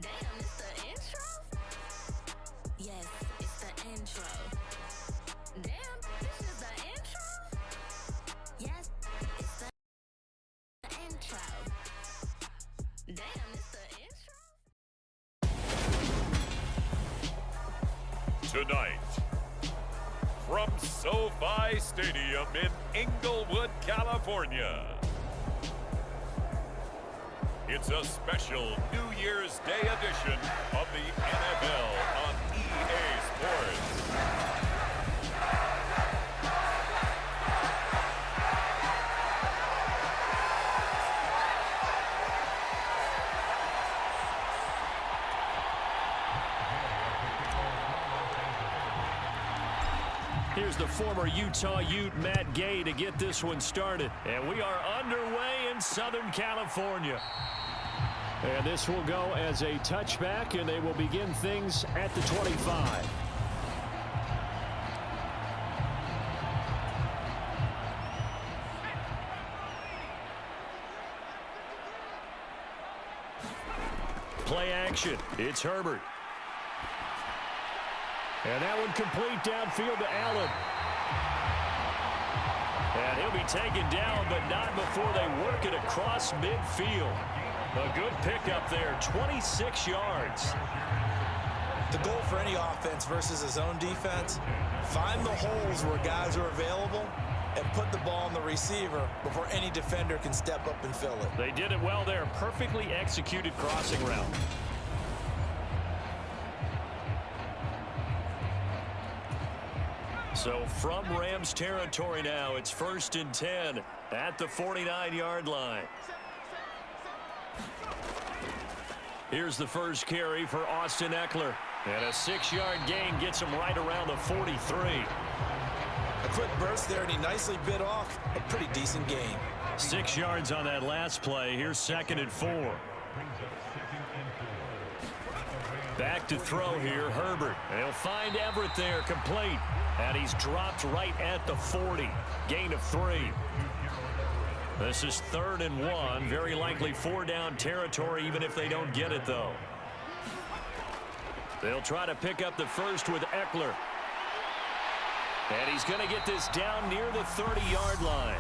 Damn, it's the intro? Yes, it's the intro. Damn, this is the intro? Yes, it's the intro. Damn, it's the intro? Tonight, from SoFi Stadium in Inglewood, California, it's a special New Year's Day edition of the NFL on EA Sports. Here's the former Utah Ute, Matt Gay, to get this one started. And we are underway in Southern California. And this will go as a touchback, and they will begin things at the 25. Play action. It's Herbert. And that one complete downfield to Allen. And he'll be taken down, but not before they work it across midfield. A good pickup there, 26 yards. The goal for any offense versus his own defense, find the holes where guys are available and put the ball on the receiver before any defender can step up and fill it. They did it well there. Perfectly executed crossing route. So from Rams territory now, it's 1st and 10 at the 49-yard line. Here's the first carry for Austin Eckler. And a 6-yard gain gets him right around the 43. A quick burst there, and he nicely bit off a pretty decent gain. 6 yards on that last play. Here's 2nd and 4. Back to throw here, Herbert. And he'll find Everett there, complete. And he's dropped right at the 40. Gain of 3. This is 3rd and 1. Very likely 4-down territory, even if they don't get it, though. They'll try to pick up the first with Eckler. And he's going to get this down near the 30-yard line.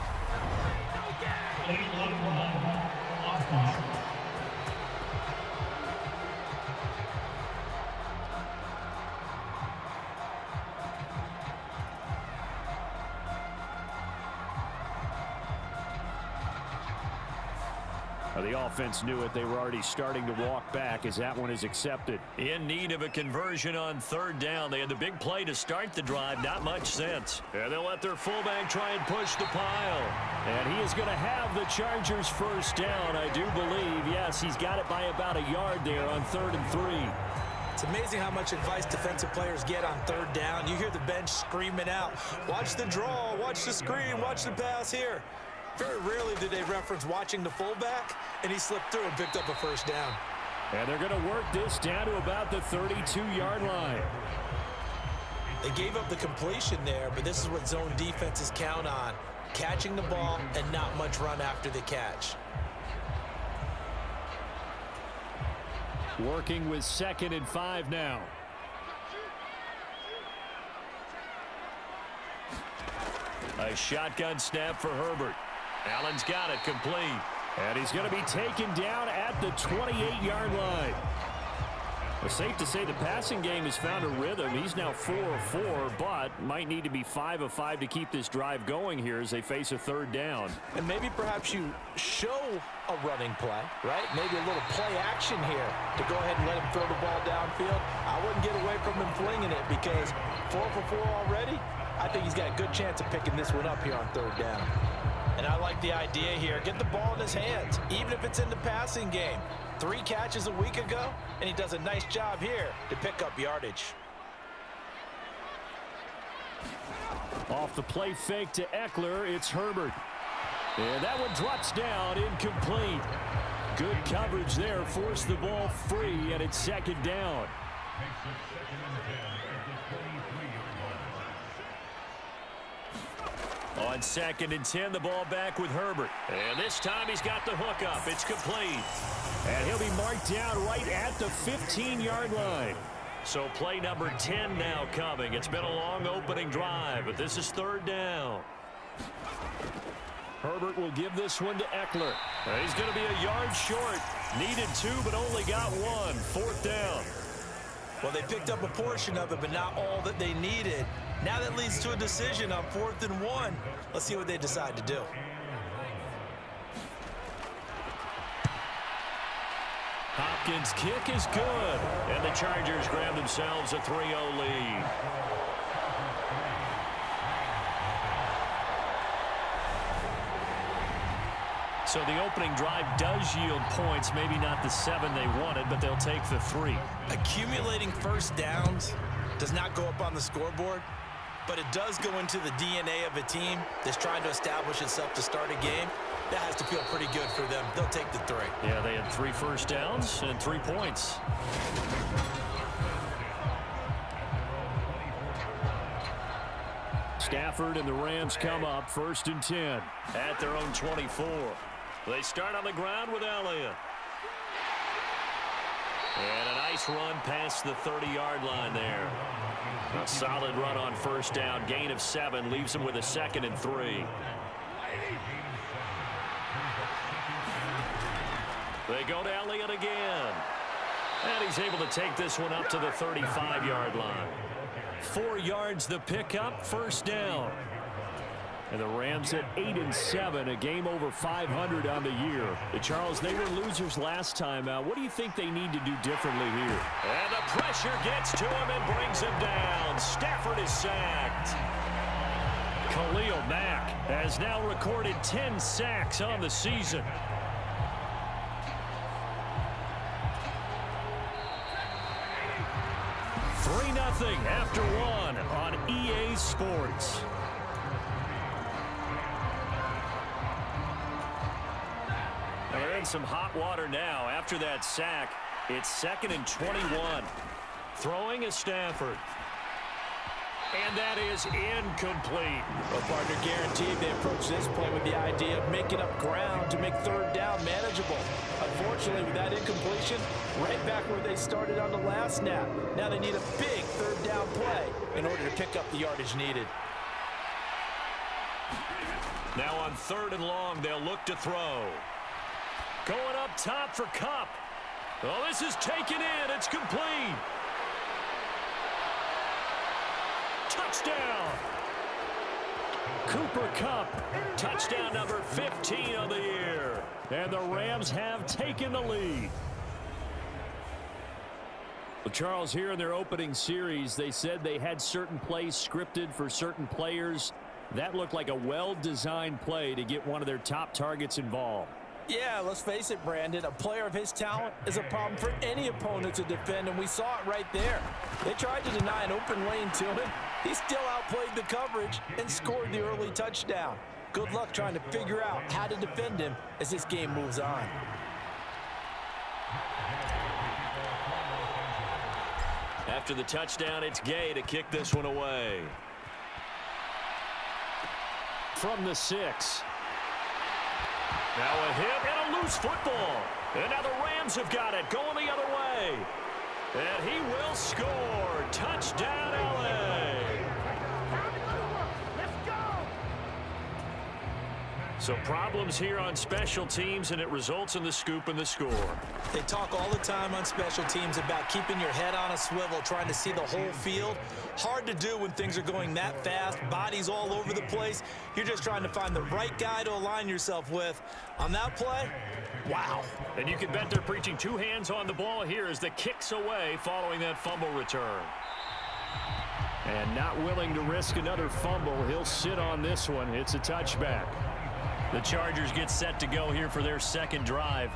The offense knew it. They were already starting to walk back as that one is accepted. In need of a conversion on 3rd down. They had the big play to start the drive. Not much sense. And they'll let their fullback try and push the pile. And he is going to have the Chargers first down, I do believe. Yes, he's got it by about a yard there on 3rd and 3. It's amazing how much advice defensive players get on 3rd down. You hear the bench screaming out, watch the draw, watch the screen, watch the pass here. Very rarely do they reference watching the fullback, and he slipped through and picked up a first down. And they're going to work this down to about the 32-yard line. They gave up the completion there, but this is what zone defenses count on, catching the ball and not much run after the catch. Working with 2nd and 5 now. A shotgun snap for Herbert. Allen's got it complete. And he's going to be taken down at the 28-yard line. It's safe to say the passing game has found a rhythm. He's now 4 of 4, but might need to be 5 of 5 to keep this drive going here as they face a 3rd down. And maybe perhaps you show a running play, right? Maybe a little play action here to go ahead and let him throw the ball downfield. I wouldn't get away from him flinging it because 4 for 4 already. I think he's got a good chance of picking this one up here on 3rd down. And I like the idea here. Get the ball in his hands, even if it's in the passing game. 3 catches a week ago, and he does a nice job here to pick up yardage. Off the play fake to Eckler, it's Herbert. And that one drops down, incomplete. Good coverage there, forced the ball free, and it's 2nd down. On 2nd and 10, the ball back with Herbert. And this time he's got the hook up. It's complete. And he'll be marked down right at the 15-yard line. So play number 10 now coming. It's been a long opening drive, but this is 3rd down. Herbert will give this one to Eckler. He's going to be a yard short. Needed 2, but only got 1. 4th down. Well, they picked up a portion of it, but not all that they needed. Now that leads to a decision on 4th and 1. Let's see what they decide to do. Hopkins' kick is good. And the Chargers grab themselves a 3-0 lead. So the opening drive does yield points, maybe not the 7 they wanted, but they'll take the 3. Accumulating first downs does not go up on the scoreboard, but it does go into the DNA of a team that's trying to establish itself to start a game. That has to feel pretty good for them. They'll take the 3. Yeah, they had 3 first downs and 3 points. Stafford and the Rams come up 1st and 10 at their own 24. They start on the ground with Elliott. And a nice run past the 30-yard line there. A solid run on 1st down. Gain of 7 leaves them with a 2nd and 3. They go to Elliott again. And he's able to take this one up to the 35-yard line. 4 yards the pickup, 1st down. And the Rams at 8 and 7, a game over 500 on the year. Charles, they were losers last time out. What do you think they need to do differently here? And the pressure gets to him and brings him down. Stafford is sacked. Khalil Mack has now recorded 10 sacks on the season. Nothing after 1 on EA Sports. And they're in some hot water now. After that sack, it's 2nd and 21. Throwing is Stafford. And that is incomplete. Well, partner, guaranteed they approach this play with the idea of making up ground to make 3rd down manageable. Unfortunately, with that incompletion, right back where they started on the last snap. Now they need a big 3rd down play in order to pick up the yardage needed. Now on 3rd and long, they'll look to throw. Going up top for Kupp. Oh, this is taken in. It's complete. Touchdown. Cooper Kupp, touchdown number 15 of the year. And the Rams have taken the lead. Well, Charles, here in their opening series, they said they had certain plays scripted for certain players. That looked like a well-designed play to get one of their top targets involved. Yeah, let's face it, Brandon. A player of his talent is a problem for any opponent to defend, and we saw it right there. They tried to deny an open lane to him. He still outplayed the coverage and scored the early touchdown. Good luck trying to figure out how to defend him as this game moves on. After the touchdown, it's Gay to kick this one away. From the 6. Now a hit and a loose football. And now the Rams have got it, going the other way. And he will score. Touchdown, LA. So problems here on special teams, and it results in the scoop and the score. They talk all the time on special teams about keeping your head on a swivel, trying to see the whole field. Hard to do when things are going that fast, bodies all over the place. You're just trying to find the right guy to align yourself with. On that play, wow. And you can bet they're preaching 2 hands on the ball here as the kick's away following that fumble return. And not willing to risk another fumble, he'll sit on this one. It's a touchback. The Chargers get set to go here for their 2nd drive.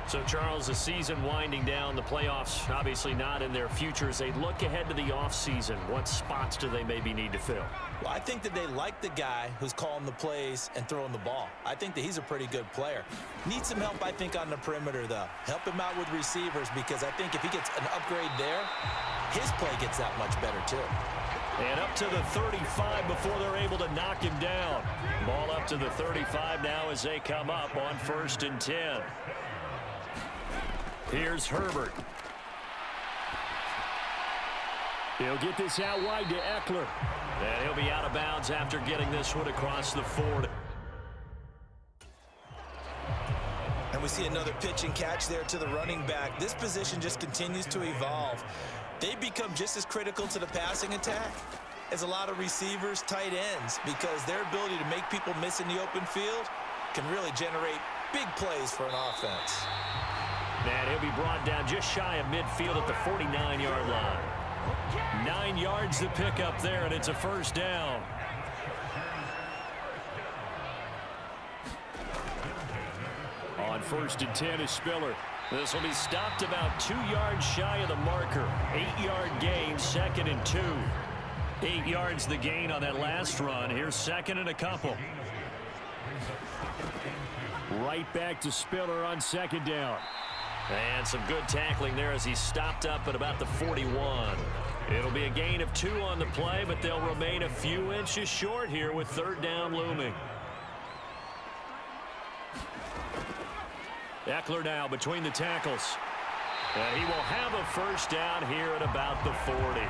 So, Charles, the season winding down, the playoffs obviously not in their future. As they look ahead to the offseason, what spots do they maybe need to fill? Well, I think that they like the guy who's calling the plays and throwing the ball. I think that he's a pretty good player. Needs some help, I think, on the perimeter, though. Help him out with receivers, because I think if he gets an upgrade there, his play gets that much better, too. And up to the 35 before they're able to knock him down. Ball up to the 35 now as they come up on 1st and 10. Here's Herbert. He'll get this out wide to Eckler. And he'll be out of bounds after getting this one across the 40. And we see another pitch and catch there to the running back. This position just continues to evolve. They become just as critical to the passing attack as a lot of receivers, tight ends, because their ability to make people miss in the open field can really generate big plays for an offense. And he'll be brought down just shy of midfield at the 49-yard line. 9 yards to pick up there, and it's a 1st down. On 1st and 10 is Spiller. This will be stopped about 2 yards shy of the marker. 8-yard gain, 2nd and 2. 8 yards the gain on that last run. Here's 2nd and a couple. Right back to Spiller on 2nd down. And some good tackling there as he stopped up at about the 41. It'll be a gain of 2 on the play, but they'll remain a few inches short here with 3rd down looming. Eckler now between the tackles. And he will have a 1st down here at about the 40.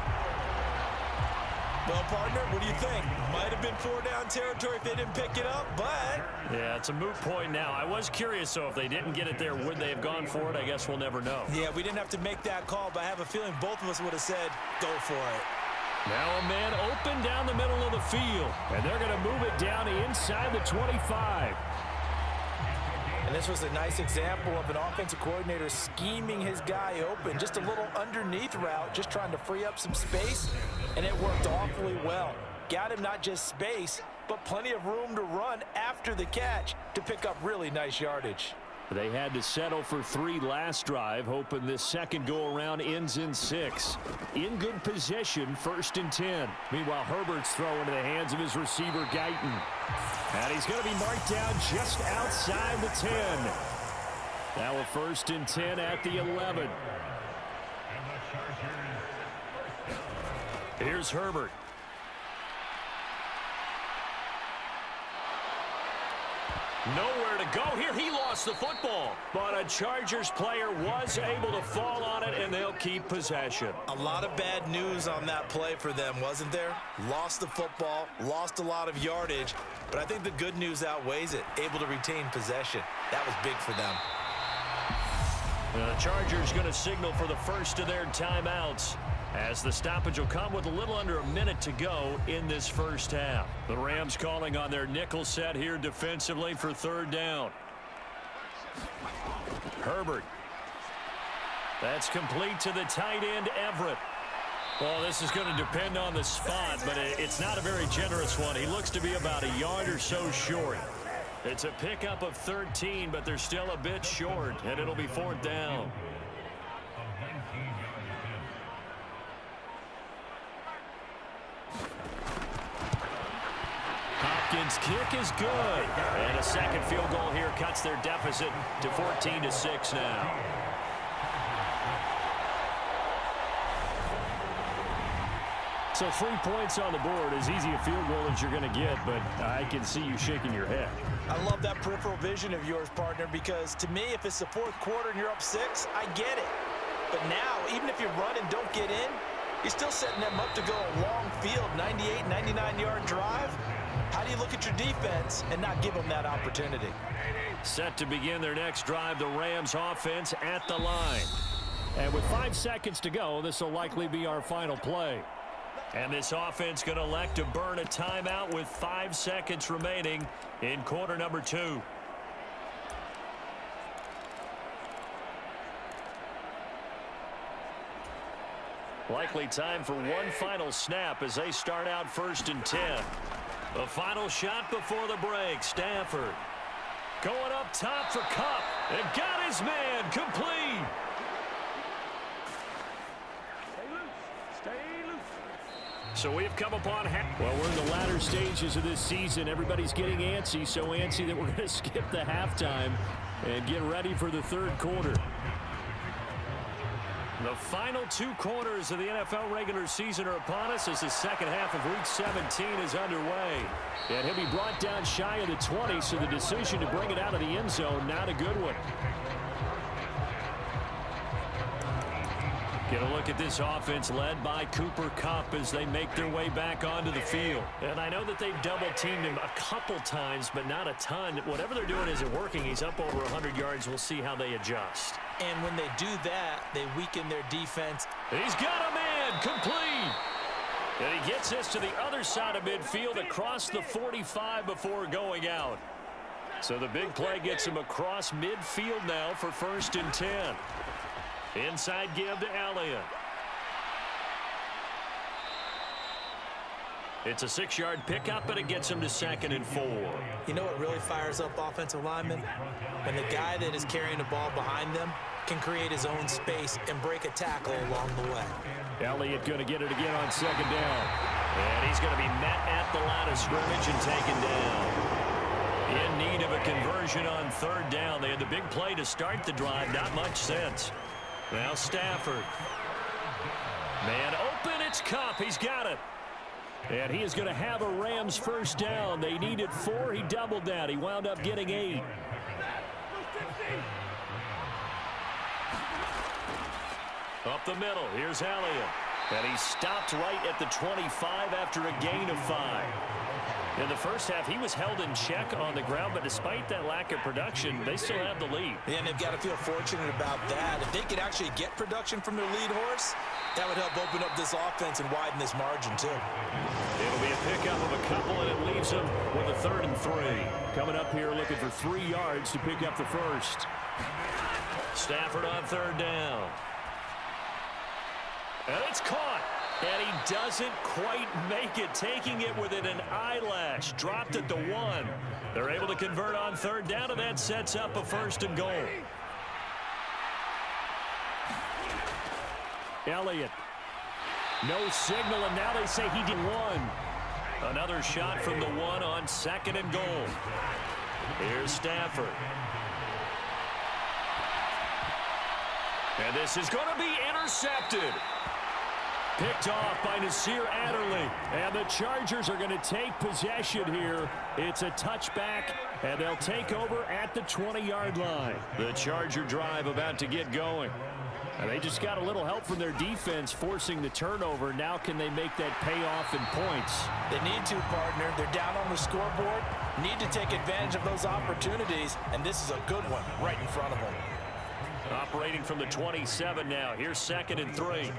Well, partner, what do you think? Might have been 4-down territory if they didn't pick it up, but... Yeah, it's a moot point now. I was curious, so if they didn't get it there, would they have gone for it? I guess we'll never know. Yeah, we didn't have to make that call, but I have a feeling both of us would have said, go for it. Now a man open down the middle of the field, and they're going to move it down inside the 25. And this was a nice example of an offensive coordinator scheming his guy open. Just a little underneath route, just trying to free up some space, and it worked awfully well. Got him not just space, but plenty of room to run after the catch to pick up really nice yardage. They had to settle for 3 last drive, hoping this second go-around ends in 6. In good position, 1st and 10. Meanwhile, Herbert's throw into the hands of his receiver, Guyton. And he's going to be marked down just outside the 10. Now a 1st and 10 at the 11. Here's Herbert. Nowhere to go here. He lost the football. But a Chargers player was able to fall on it, and they'll keep possession. A lot of bad news on that play for them, wasn't there? Lost the football, lost a lot of yardage, but I think the good news outweighs it. Able to retain possession. That was big for them. The Chargers going to signal for the first of their timeouts, as the stoppage will come with a little under a minute to go in this first half. The Rams calling on their nickel set here defensively for 3rd down. Herbert. That's complete to the tight end, Everett. Well, this is going to depend on the spot, but it's not a very generous one. He looks to be about a yard or so short. It's a pickup of 13, but they're still a bit short, and it'll be 4th down. Hopkins' kick is good. And a second field goal here cuts their deficit to 14-6 now. So 3 points on the board, as easy a field goal as you're going to get, but I can see you shaking your head. I love that peripheral vision of yours, partner, because to me, if it's the 4th quarter and you're up 6, I get it. But now, even if you run and don't get in, you're still setting them up to go a long field, 98, 99-yard drive. How do you look at your defense and not give them that opportunity? Set to begin their next drive, the Rams offense at the line. And with 5 seconds to go, this will likely be our final play. And this offense going to elect to burn a timeout with 5 seconds remaining in quarter number 2. Likely time for one final snap as they start out 1st and 10. The final shot before the break. Stafford going up top for Kupp. And got his man complete. So we've come upon well, we're in the latter stages of this season. Everybody's getting antsy, so antsy that we're going to skip the halftime and get ready for the 3rd quarter. The final 2 quarters of the NFL regular season are upon us as the second half of Week 17 is underway. And he'll be brought down shy of the 20, so the decision to bring it out of the end zone, not a good one. Get a look at this offense led by Cooper Kupp as they make their way back onto the field. And I know that they've double-teamed him a couple times, but not a ton. Whatever they're doing isn't working. He's up over 100 yards. We'll see how they adjust. And when they do that, they weaken their defense. He's got a man complete. And he gets us to the other side of midfield across the 45 before going out. So the big play gets him across midfield now for 1st and 10. Inside give to Elliott. It's a 6-yard pickup, and it gets him to 2nd and 4. You know what really fires up offensive linemen? When the guy that is carrying the ball behind them can create his own space and break a tackle along the way. Elliott going to get it again on 2nd down. And he's going to be met at the line of scrimmage and taken down. In need of a conversion on 3rd down. They had the big play to start the drive. Not much sense. Now Stafford. Man open, it's Kupp. He's got it. And he is going to have a Rams 1st down. They needed 4. He doubled that. He wound up getting 8. Up the middle. Here's Elliott. And he stopped right at the 25 after a gain of 5. In the first half, he was held in check on the ground, but despite that lack of production, they still have the lead. And they've got to feel fortunate about that. If they could actually get production from their lead horse, that would help open up this offense and widen this margin, too. It'll be a pickup of a couple, and it leaves them with a 3rd and 3. Coming up here looking for 3 yards to pick up the 1st. Stafford on 3rd down. And it's caught. And he doesn't quite make it, taking it within an eyelash. Dropped at the 1. They're able to convert on 3rd down, and that sets up a 1st and goal. Elliott. No signal, and now they say he did 1. Another shot from the 1 on 2nd and goal. Here's Stafford. And this is going to be intercepted. Picked off by Nasir Adderley. And the Chargers are going to take possession here. It's a touchback, and they'll take over at the 20-yard line. The Charger drive about to get going. And they just got a little help from their defense forcing the turnover. Now can they make that pay off in points? They need to, partner. They're down on the scoreboard. Need to take advantage of those opportunities, and this is a good one right in front of them. Operating from the 27 now. Here's 2nd and 3.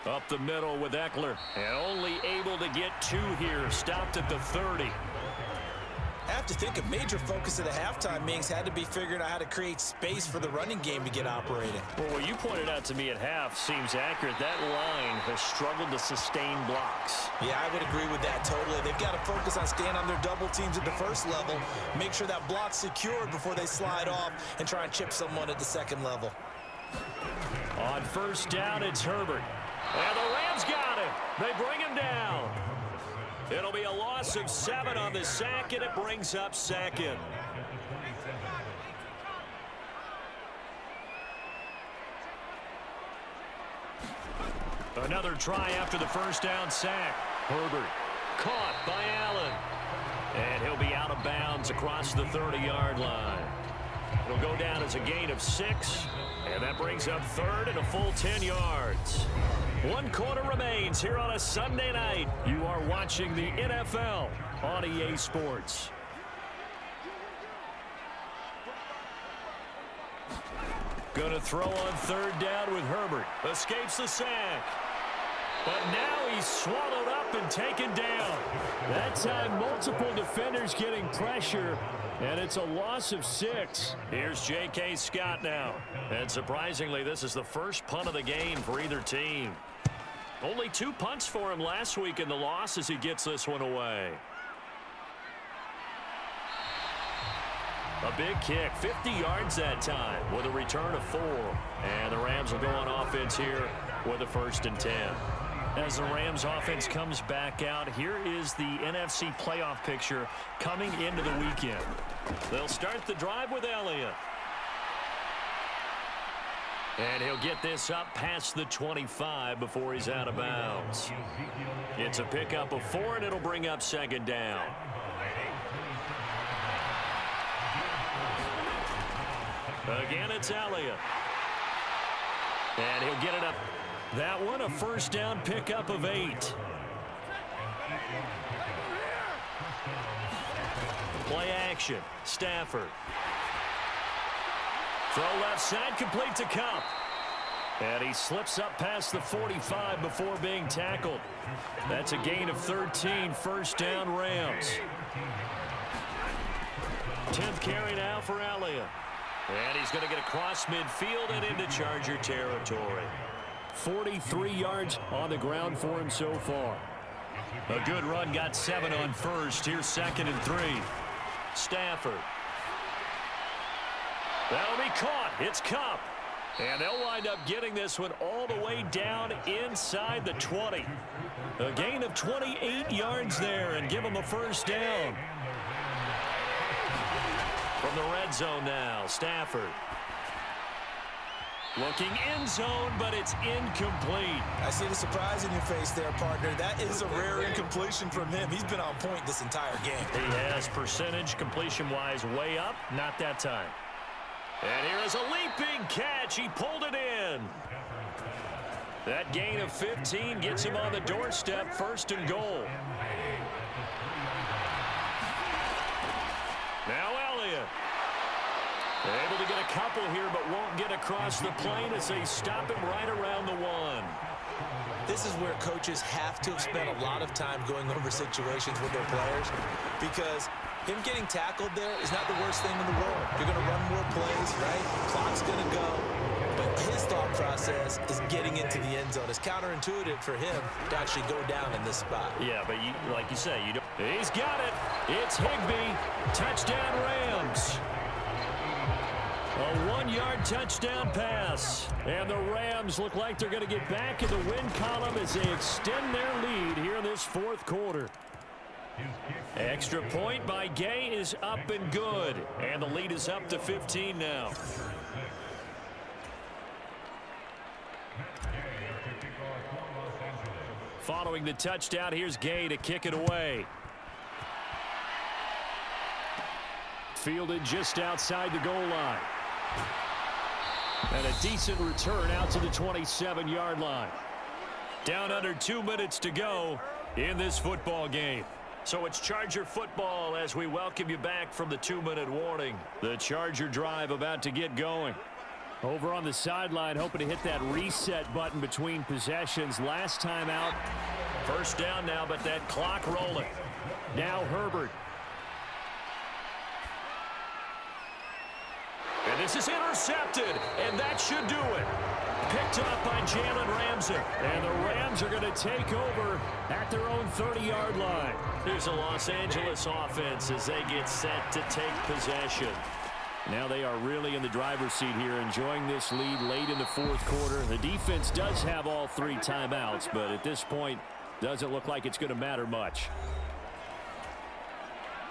Up the middle with Eckler. And only able to get 2 here. Stopped at the 30. I have to think a major focus of the halftime meetings had to be figuring out how to create space for the running game to get operating. Well, what you pointed out to me at half seems accurate. That line has struggled to sustain blocks. Yeah, I would agree with that totally. They've got to focus on staying on their double teams at the 1st level, make sure that block's secured before they slide off and try and chip someone at the 2nd level. On 1st down, it's Herbert. And the Rams got him. They bring him down. It'll be a loss of 7 on the sack, and it brings up 2nd. Another try after the 1st down sack. Herbert caught by Allen. And he'll be out of bounds across the 30-yard line. It'll go down as a gain of 6, and that brings up 3rd and a full 10 yards. 1 quarter remains here on a Sunday night. You are watching the NFL on EA Sports. Going to throw on 3rd down with Herbert. Escapes the sack. But now he's swallowed up and taken down. That time, multiple defenders getting pressure, and it's a loss of 6. Here's J.K. Scott now. And surprisingly, this is the first punt of the game for either team. Only 2 punts for him last week in the loss as he gets this one away. A big kick, 50 yards that time with a return of 4. And the Rams will go on offense here with a 1st and 10. As the Rams offense comes back out, here is the NFC playoff picture coming into the weekend. They'll start the drive with Elliott. And he'll get this up past the 25 before he's out of bounds. It's a pickup of 4, and it'll bring up second down. Again, it's Elliott. And he'll get it up. That one, a first down pickup of 8. Play action. Stafford. Throw left side, complete to Kupp. And he slips up past the 45 before being tackled. That's a gain of 13, first down Rams. 10th carry now for Elliott. And he's going to get across midfield and into Charger territory. 43 yards on the ground for him so far. A good run, got 7 on first. Here's 2nd and 3. Stafford. That'll be caught. It's Kupp. And they'll wind up getting this one all the way down inside the 20. A gain of 28 yards there and give them a first down. From the red zone now, Stafford. Looking end zone, but it's incomplete. I see the surprise in your face there, partner. That is a rare incompletion from him. He's been on point this entire game. He has percentage completion-wise way up. Not that time. And here is a leaping catch. He pulled it in. That gain of 15 gets him on the doorstep, 1st and goal. Now Elliott. Able to get a couple here, but won't get across the plane as they stop him right around the 1. This is where coaches have to have spent a lot of time going over situations with their players, because him getting tackled there is not the worst thing in the world. You're going to run more plays, right? Clock's going to go. But his thought process is getting into the end zone. It's counterintuitive for him to actually go down in this spot. Yeah, but like you say, you don't. He's got it. It's Higbee. Touchdown Rams. A 1-yard touchdown pass. And the Rams look like they're going to get back in the win column as they extend their lead here in this 4th quarter. Extra point by Gay is up and good. And the lead is up to 15 now. Following the touchdown, here's Gay to kick it away. Fielded just outside the goal line. And a decent return out to the 27-yard line. Down under 2 minutes to go in this football game. So it's Charger football as we welcome you back from the 2-minute warning. The Charger drive about to get going. Over on the sideline, hoping to hit that reset button between possessions. Last time out, first down now, but that clock rolling. Now Herbert. And this is intercepted, and that should do it. Picked up by Jalen Ramsey. And the Rams are going to take over at their own 30-yard line. Here's the Los Angeles offense as they get set to take possession. Now they are really in the driver's seat here, enjoying this lead late in the 4th quarter. The defense does have all 3 timeouts, but at this point, doesn't look like it's going to matter much.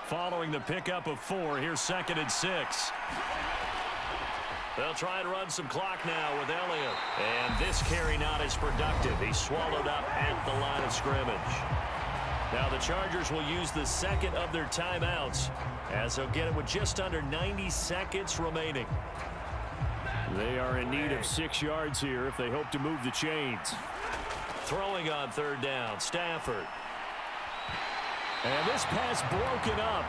Following the pickup of 4, here's 2nd and 6. They'll try and run some clock now with Elliott. And this carry not as productive. He's swallowed up at the line of scrimmage. Now the Chargers will use the 2nd of their timeouts as they'll get it with just under 90 seconds remaining. They are in need of 6 yards here if they hope to move the chains. Throwing on 3rd down, Stafford. And this pass broken up.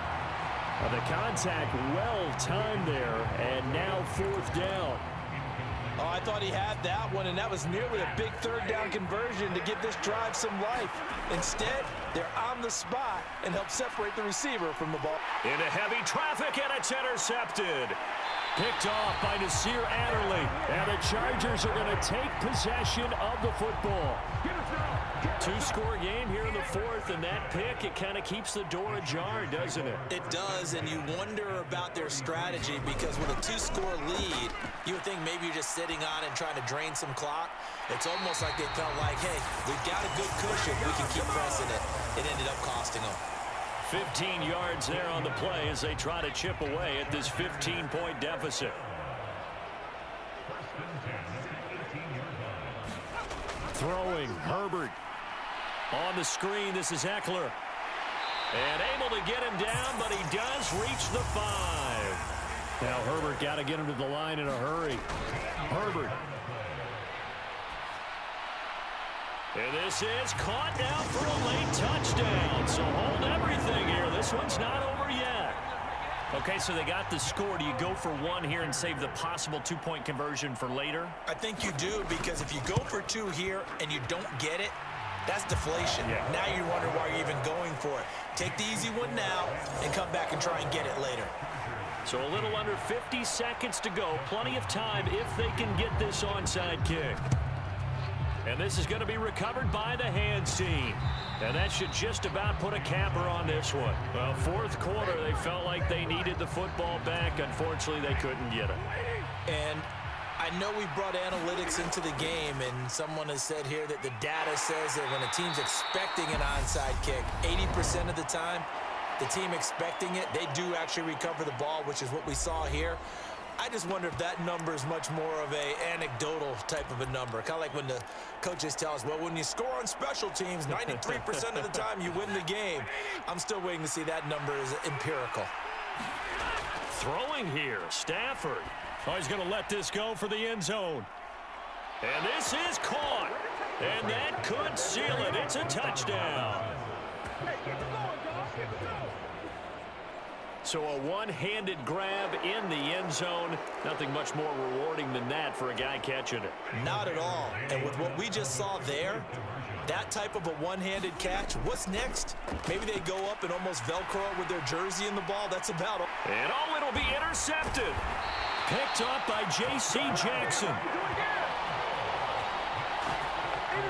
The contact well timed there, and now 4th down. Oh, I thought he had that one, and that was nearly a big 3rd down conversion to give this drive some life. Instead, they're on the spot and help separate the receiver from the ball. Into heavy traffic, and it's intercepted. Picked off by Nasir Adderley, and the Chargers are going to take possession of the football. 2-score game here in the 4th, and that pick, it kind of keeps the door ajar, doesn't it? It does, and you wonder about their strategy, because with a 2-score lead, you would think maybe you're just sitting on it and trying to drain some clock. It's almost like they felt like, hey, we've got a good cushion. We can keep pressing it. It ended up costing them. 15 yards there on the play as they try to chip away at this 15-point deficit. Throwing, Herbert. On the screen, this is Eckler. And able to get him down, but he does reach the 5. Now Herbert got to get him to the line in a hurry. Herbert. And this is caught now for a late touchdown. So hold everything here. This one's not over yet. Okay, so they got the score. Do you go for one here and save the possible 2-point conversion for later? I think you do, because if you go for 2 here and you don't get it, that's deflation. Yeah. Now you wonder why you're even going for it. Take the easy one now and come back and try and get it later. So a little under 50 seconds to go. Plenty of time if they can get this onside kick. And this is going to be recovered by the hands team. And that should just about put a capper on this one. Well, fourth quarter, they felt like they needed the football back. Unfortunately, they couldn't get it. And I know we brought analytics into the game, and someone has said here that the data says that when a team's expecting an onside kick, 80% of the time, the team expecting it, they do actually recover the ball, which is what we saw here. I just wonder if that number is much more of a anecdotal type of a number. Kind of like when the coaches tell us, well, when you score on special teams, 93% of the time you win the game. I'm still waiting to see that number is empirical. Throwing here, Stafford. Oh, he's going to let this go for the end zone. And this is caught. And that could seal it. It's a touchdown. So a one-handed grab in the end zone. Nothing much more rewarding than that for a guy catching it. Not at all. And with what we just saw there, that type of a one-handed catch, what's next? Maybe they go up and almost Velcro with their jersey in the ball. That's about all. And oh, it'll be intercepted. Picked up by J.C. Jackson.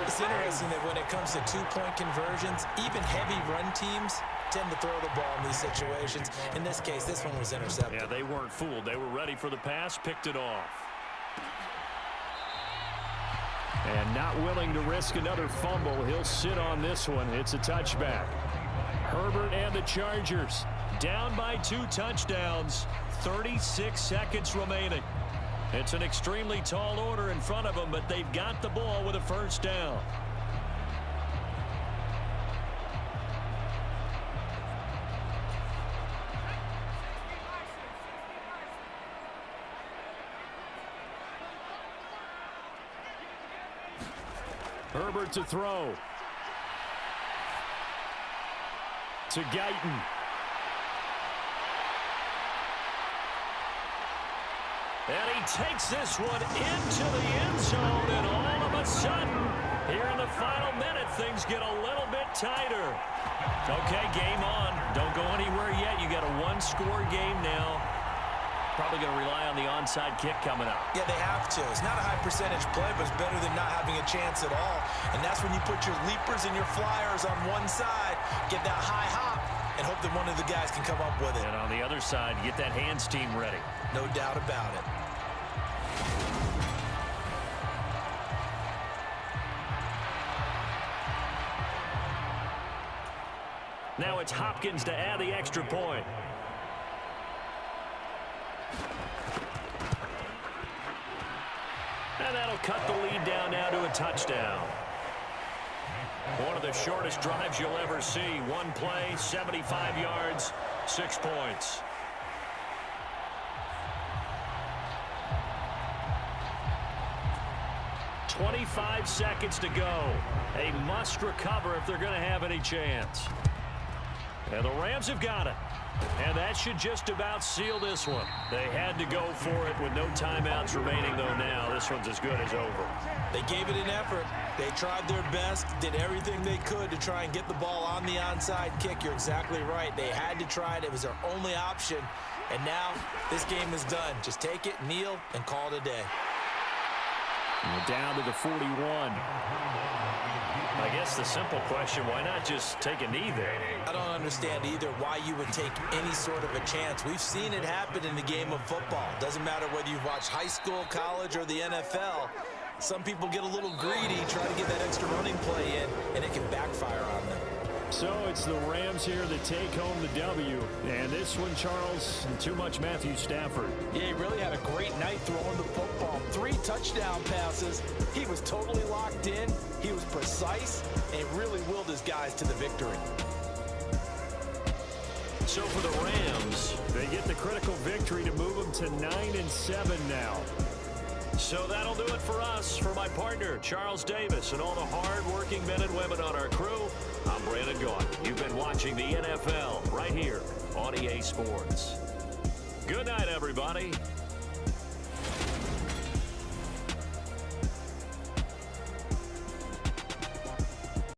It's interesting that when it comes to 2-point conversions, even heavy run teams tend to throw the ball in these situations. In this case, this one was intercepted. Yeah, they weren't fooled. They were ready for the pass, picked it off. And not willing to risk another fumble, he'll sit on this one. It's a touchback. Herbert and the Chargers down by 2 touchdowns. 36 seconds remaining. It's an extremely tall order in front of them, but they've got the ball with a first down. Herbert to throw. To Guyton. And he takes this one into the end zone, and all of a sudden, here in the final minute, things get a little bit tighter. Okay, game on. Don't go anywhere yet. You got a one-score game now. Probably going to rely on the onside kick coming up. Yeah, they have to. It's not a high percentage play, but it's better than not having a chance at all. And that's when you put your leapers and your flyers on one side, get that high hop, and hope that one of the guys can come up with it. And on the other side, get that hands team ready. No doubt about it. Now it's Hopkins to add the extra point. And that'll cut the lead down now to a touchdown. One of the shortest drives you'll ever see. One play, 75 yards, 6 points. "25 seconds to go. A must recover if they're going to have any chance. And the Rams have got it. And that should just about seal this one. They had to go for it with no timeouts remaining, though. Now this one's as good as over. They gave it an effort. They tried their best, did everything they could to try and get the ball on the onside kick. You're exactly right. They had to try it. It was their only option. And now this game is done. Just take it, kneel, and call it a day. And down to the 41. I guess the simple question, why not just take a knee there? I don't understand either why you would take any sort of a chance. We've seen it happen in the game of football. Doesn't matter whether you've watched high school, college, or the NFL. Some people get a little greedy, try to get that extra running play in, and it can backfire on them. So it's the Rams here that take home the W. And this one, Charles, too much Matthew Stafford. Yeah, he really had a great night throwing the football. 3 touchdown passes. He was totally locked in. He was precise and really willed his guys to the victory. So for the Rams, They get the critical victory to move them to 9-7 now. so that'll do it for us. For my partner, Charles Davis, and all the hard-working men and women on our crew, I'm Brandon Gaudin. You've been watching the NFL right here on EA Sports. Good night, everybody.